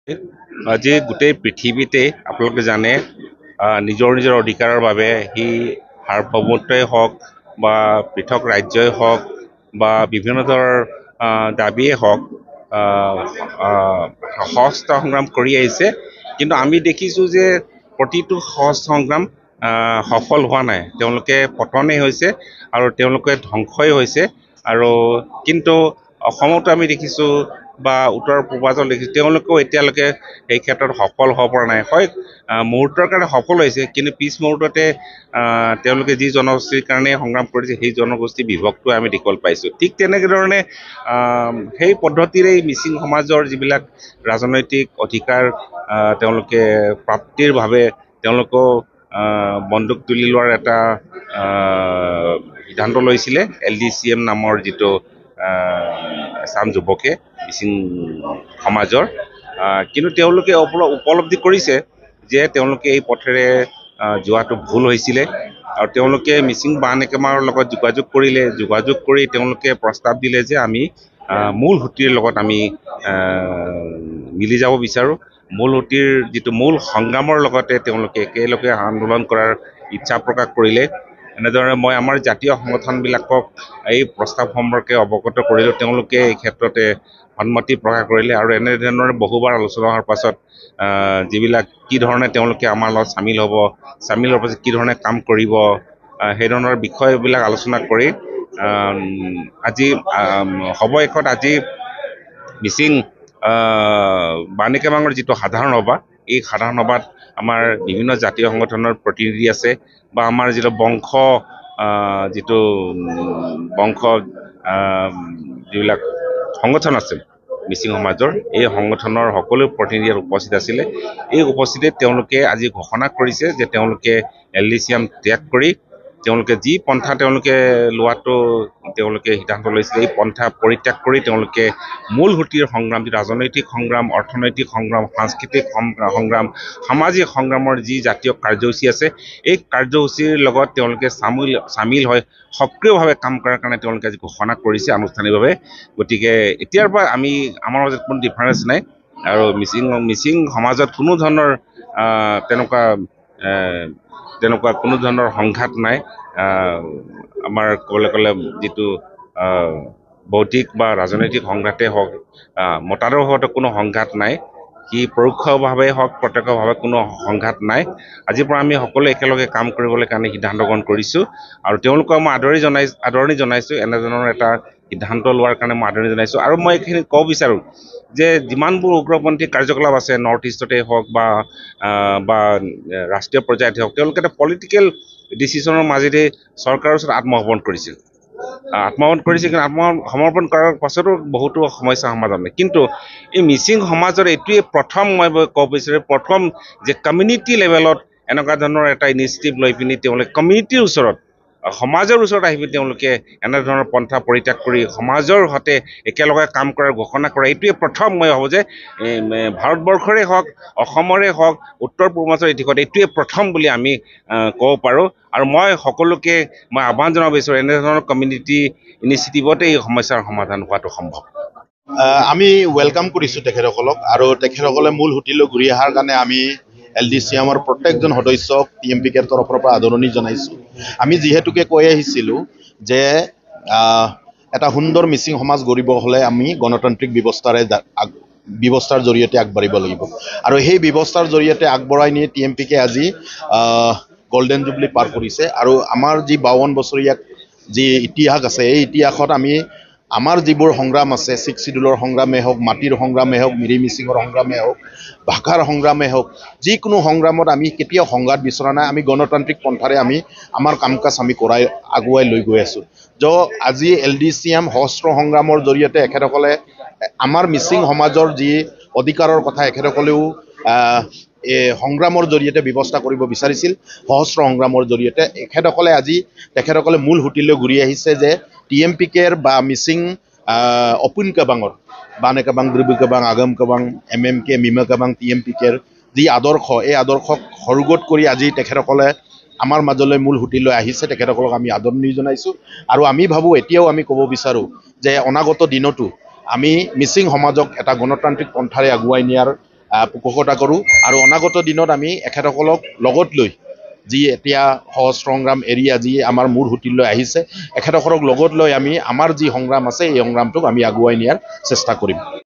আজি গোটেই পৃথিৱীতে আপোনালোকে জানে নিজৰ নিজৰ অধিকাৰৰ বাবে সি সাৰ্বভৌমত্বই হওক বা পৃথক ৰাজ্যই হওক বা বিভিন্ন ধৰণৰ দাবীয়ে হওক সহস্ৰ সংগ্ৰাম কৰি আহিছে। কিন্তু আমি দেখিছোঁ যে প্ৰতিটো সহস্ৰ সংগ্ৰাম সফল হোৱা নাই। তেওঁলোকে পতনেই হৈছে আৰু তেওঁলোকে ধ্বংসই হৈছে। আৰু কিন্তু অসমতো আমি দেখিছোঁ বা উত্তৰ পূৰ্বাঞ্চল দেখিছোঁ, তেওঁলোকেও এতিয়ালৈকে এই ক্ষেত্ৰত সফল হ'ব পৰা নাই। হয়, মুহূৰ্তৰ কাৰণে সফল হৈছে, কিন্তু পিছ মুহূৰ্ততে তেওঁলোকে যি জনগোষ্ঠীৰ কাৰণে সংগ্ৰাম কৰিছে সেই জনগোষ্ঠী বিভক্ত আমি দেখিবলৈ পাইছোঁ। ঠিক তেনেধৰণে সেই পদ্ধতিৰেই মিচিং সমাজৰ যিবিলাক ৰাজনৈতিক অধিকাৰ তেওঁলোকে প্ৰাপ্তিৰ বাবে তেওঁলোকেও বন্দুক তুলি লোৱাৰ এটা সিদ্ধান্ত লৈছিলে। LDCM নামৰ যিটো এচাম যুৱকে মিচিং সমাজৰ, কিন্তু তেওঁলোকে উপলব্ধি কৰিছে যে তেওঁলোকে এই পথেৰে যোৱাটো ভুল হৈছিলে। আৰু তেওঁলোকে মিচিং বান একামাৰ লগত যোগাযোগ কৰি তেওঁলোকে প্ৰস্তাৱ দিলে যে আমি মূল সুঁতিৰ লগত আমি মিলি যাব বিচাৰোঁ। মূল সুঁতিৰ যিটো মূল সংগ্ৰামৰ লগতে তেওঁলোকে একেলগে আন্দোলন কৰাৰ ইচ্ছা প্ৰকাশ কৰিলে। এনেদৰে মই আমাৰ জাতীয় সংগঠনবিলাকক এই প্ৰস্তাৱ সম্পৰ্কে অৱগত কৰিলোঁ। তেওঁলোকে এই ক্ষেত্ৰতে সন্মতি প্ৰকাশ কৰিলে আৰু এনেধৰণৰে বহুবাৰ আলোচনা হোৱাৰ পাছত যিবিলাক কি ধৰণে তেওঁলোকে আমাৰ লগত চামিল হোৱাৰ পাছত কি ধৰণে কাম কৰিব, সেই ধৰণৰ বিষয়বিলাক আলোচনা কৰি আজি সৱশেষত আজি মিচিং বানেকামাঙৰ যিটো সাধাৰণ সভা, এই সাধাৰণ সভাত আমাৰ বিভিন্ন জাতীয় সংগঠনৰ প্ৰতিনিধি আছে বা আমাৰ যিটো বংশ যিবিলাক সংগঠন আছে মিচিং সমাজৰ, এই সংগঠনৰ সকলো প্ৰতিনিধি উপস্থিত আছিলে। এই উপস্থিতিত তেওঁলোকে আজি ঘোষণা কৰিছে যে তেওঁলোকে LDCM ত্যাগ কৰি তেওঁলোকে যি পন্থা তেওঁলোকে লোৱাটো তেওঁলোকে সিদ্ধান্ত লৈছিলে, এই পন্থা পৰিত্যাগ কৰি তেওঁলোকে মূল সুঁতিৰ সংগ্ৰাম, যি ৰাজনৈতিক সংগ্ৰাম, অৰ্থনৈতিক সংগ্ৰাম, সাংস্কৃতিক সংগ্ৰাম, সামাজিক সংগ্ৰামৰ যি জাতীয় কাৰ্যসূচী আছে, এই কাৰ্যসূচীৰ লগত তেওঁলোকে চামিল হৈ সক্ৰিয়ভাৱে কাম কৰাৰ কাৰণে তেওঁলোকে আজি ঘোষণা কৰিছে আনুষ্ঠানিকভাৱে। গতিকে এতিয়াৰ পৰা আমাৰ মাজত কোনো ডিফাৰেঞ্চ নাই আৰু মিচিং সমাজত কোনো ধৰণৰ তেনেকুৱা কোনো ধৰণৰ সংঘাত নাই। আমাৰ ক'বলৈ গ'লে যিটো বৌদ্ধিক বা ৰাজনৈতিক সংঘাতেই হওক, মতাদৰ্শগত কোনো সংঘাত নাই। সি পৰোক্ষভাৱে হওক প্ৰত্যক্ষভাৱে কোনো সংঘাত নাই। আজিৰ পৰা আমি সকলোৱে একেলগে কাম কৰিবলৈ কাৰণে সিদ্ধান্ত গ্ৰহণ কৰিছোঁ আৰু তেওঁলোকক মই আদৰণি জনাইছোঁ। এনেধৰণৰ এটা সিদ্ধান্ত লোৱাৰ কাৰণে মই আদৰণি জনাইছোঁ। আৰু মই এইখিনি ক'ব বিচাৰোঁ যে যিমানবোৰ উগ্ৰপন্থী কাৰ্যকলাপ আছে নৰ্থ ইষ্টতে হওক বা ৰাষ্ট্ৰীয় পৰ্যায়তে হওক, তেওঁলোকে এটা পলিটিকেল ডিচিশ্যনৰ মাজেদি চৰকাৰৰ ওচৰত আত্মসমৰ্পণ কৰিছিল। কিন্তু আত্মসমৰ্পণ কৰাৰ পাছতো বহুতো সমস্যাৰ সমাধান হয়। কিন্তু এই মিচিং সমাজৰ এইটোৱে প্ৰথম, মই ক'ব বিচাৰোঁ, প্ৰথম যে কমিউনিটি লেভেলত এনেকুৱা ধৰণৰ এটা ইনিচিয়েটিভ লৈ পিনি তেওঁলোকে কমিউনিটিৰ ওচৰত, সমাজৰ ওচৰত আহি পিনি তেওঁলোকে এনেধৰণৰ পন্থা পৰিত্যাগ কৰি সমাজৰ সৈতে একেলগে কাম কৰাৰ ঘোষণা কৰা, এইটোৱে প্ৰথম। মই ভাবোঁ যে ভাৰতবৰ্ষৰে হওক, অসমৰে হওক, উত্তৰ পূৰ্বাঞ্চলৰ ইতিহাসত এইটোৱে প্ৰথম বুলি আমি ক'ব পাৰোঁ। আৰু মই সকলোকে আহ্বান জনাব বিচাৰোঁ, এনেধৰণৰ কমিউনিটি ইনিচিয়েটিভতে এই সমস্যাৰ সমাধান হোৱাটো সম্ভৱ। আমি ৱেলকাম কৰিছোঁ তেখেতসকলক, আৰু তেখেতসকলে মূল সুঁতিলৈ ঘূৰি অহাৰ কাৰণে আমি LDCMৰ প্ৰত্যেকজন সদস্যক TMPKৰ তৰফৰ পৰা আদৰণি জনাইছোঁ। আমি যিহেতুকে কৈ আহিছিলোঁ যে এটা সুন্দৰ মিচিং সমাজ গঢ়িব হ'লে আমি গণতান্ত্ৰিক ব্যৱস্থাৰ জৰিয়তে আগবাঢ়িব লাগিব, আৰু সেই ব্যৱস্থাৰ জৰিয়তে আগবঢ়াই নি TMPK আজি গল্ডেন জুবলি পাৰ কৰিছে। আৰু আমাৰ যি 52 বছৰীয়া যি ইতিহাস আছে, এই ইতিহাসত আমি আমাৰ যিবোৰ সংগ্ৰাম আছে, 6 চিডুলৰ সংগ্ৰামেই হওক, মাটিৰ সংগ্ৰামেই হওক, মিৰি মিচিঙৰ সংগ্ৰামেই হওক, ভাষাৰ সংগ্ৰামেই হওক, যিকোনো সংগ্ৰামত আমি কেতিয়াও সংঘাত বিচৰা নাই। আমি গণতান্ত্ৰিক পন্থাৰে আমাৰ কাম কাজ আমি আগুৱাই লৈ গৈ আছোঁ। আজি LDCM সহস্ৰ সংগ্ৰামৰ জৰিয়তে এখেতসকলে আমাৰ মিচিং সমাজৰ যি অধিকাৰৰ কথা এখেতসকলেও সংগ্ৰামৰ জৰিয়তে ব্যৱস্থা কৰিব বিচাৰিছিল। সহস্ৰ সংগ্ৰামৰ জৰিয়তে তেখেতসকলে মূল সুঁতিলৈ ঘূৰি আহিছে যে TMPKৰ বা মিচিং অপুন কাবাঙৰ, বানে কাবাং, দ্ৰিবি কাবাং, আগম কাবাং, MMK, মিমা কাবাং, TMPKৰ যি আদৰ্শ, এই আদৰ্শক সৰুগত কৰি আজি তেখেতসকলে আমাৰ মাজলৈ মূল সুঁতিলৈ আহিছে। তেখেতসকলক আমি আদৰণি জনাইছোঁ। আৰু আমি ভাবোঁ, এতিয়াও আমি ক'ব বিচাৰোঁ যে অনাগত দিনতো আমি মিচিং সমাজক এটা গণতান্ত্ৰিক পন্থাৰে আগুৱাই নিয়াৰ পোষকতা কৰোঁ আৰু অনাগত দিনত আমি এখেতসকলক লগত লৈ যি এতিয়া সহজ সংগ্ৰাম এৰিয়া যি আমাৰ মূৰ সুঁতিলৈ আহিছে এখেতসকলক লগত লৈ আমি আমাৰ যি সংগ্ৰাম আছে এই সংগ্ৰামটোক আমি আগুৱাই নিয়াৰ চেষ্টা কৰিম।